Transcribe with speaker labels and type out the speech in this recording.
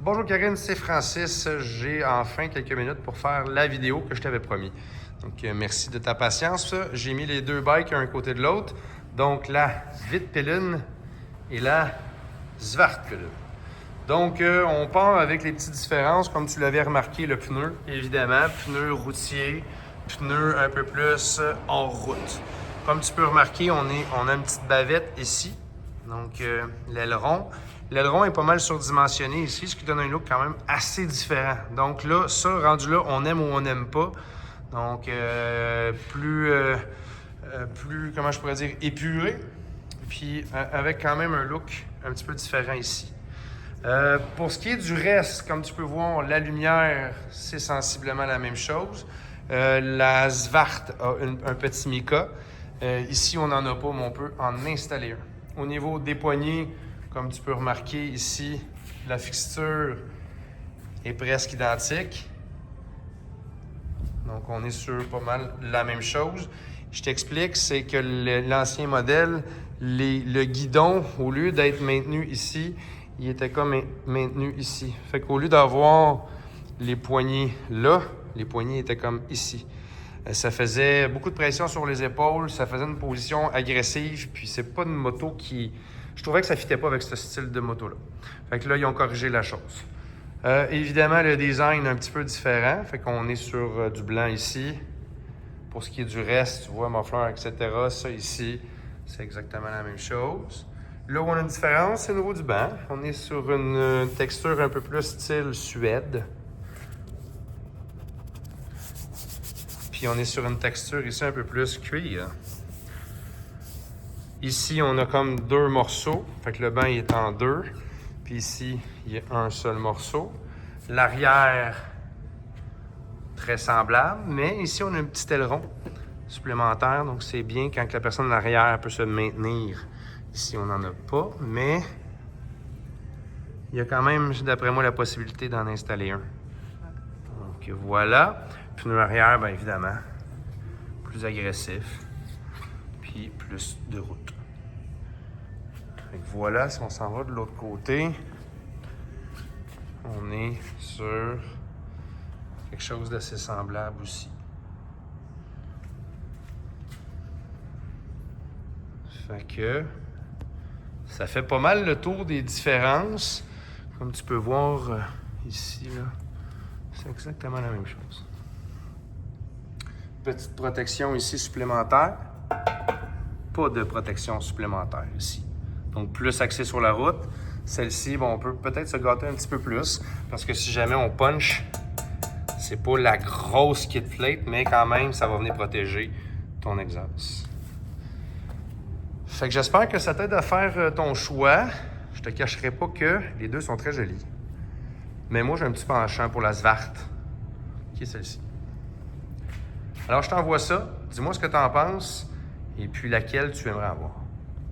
Speaker 1: Bonjour Karine, c'est Francis. J'ai enfin quelques minutes pour faire la vidéo que je t'avais promis. Donc merci de ta patience. J'ai mis les deux bikes un côté de l'autre. Donc la Vitpillen et la Svartpillen. Donc on part avec les petites différences, comme tu l'avais remarqué, le pneu, évidemment, pneu routier, pneu un peu plus en route. Comme tu peux remarquer, on a une petite bavette ici, donc l'aileron. L'aileron est pas mal surdimensionné ici, ce qui donne un look quand même assez différent. Donc là, ça, rendu là, on aime ou on n'aime pas. Donc plus, comment je pourrais dire, épuré, puis avec quand même un look un petit peu différent ici. Pour ce qui est du reste, comme tu peux voir, la lumière, c'est sensiblement la même chose. La Svart a un petit mica. Ici, on n'en a pas, mais on peut en installer un. Au niveau des poignées, comme tu peux remarquer ici, la fixture est presque identique. Donc, on est sur pas mal la même chose. Je t'explique, c'est que l'ancien modèle, le guidon, au lieu d'être maintenu ici, il était comme maintenu ici. Fait qu'au lieu d'avoir les poignées là, les poignées étaient comme ici. Ça faisait beaucoup de pression sur les épaules, ça faisait une position agressive, puis c'est pas une moto qui... Je trouvais que ça fitait pas avec ce style de moto-là. Fait que là, ils ont corrigé la chose. Évidemment, le design est un petit peu différent, fait qu'on est sur du blanc ici. Pour ce qui est du reste, tu vois, muffler, etc., ça ici, c'est exactement la même chose. Là où on a une différence, c'est au niveau du banc. On est sur une texture un peu plus style Suède. Puis on est sur une texture ici un peu plus cuir. Ici, on a comme deux morceaux. Fait que le banc il est en deux. Puis ici, il y a un seul morceau. L'arrière, très semblable. Mais ici, on a un petit aileron supplémentaire. Donc c'est bien quand la personne en arrière peut se maintenir. Ici, on n'en a pas, mais il y a quand même, d'après moi, la possibilité d'en installer un. Donc voilà. Pneu arrière, bien évidemment, plus agressif, puis plus de route. Fait que voilà, si on s'en va de l'autre côté, on est sur quelque chose d'assez semblable aussi. Fait que ça fait pas mal le tour des différences. Comme tu peux voir ici, là, c'est exactement la même chose. Petite protection ici supplémentaire. Pas de protection supplémentaire ici. Donc plus axé sur la route. Celle-ci, bon, on peut peut-être se gâter un petit peu plus. Parce que si jamais on punch, c'est pas la grosse kit plate, mais quand même, ça va venir protéger ton exhaust. Fait que j'espère que ça t'aide à faire ton choix. Je te cacherai pas que les deux sont très jolis. Mais moi, j'ai un petit penchant pour la Svart, qui est celle-ci. Alors, je t'envoie ça. Dis-moi ce que tu en penses et puis laquelle tu aimerais avoir.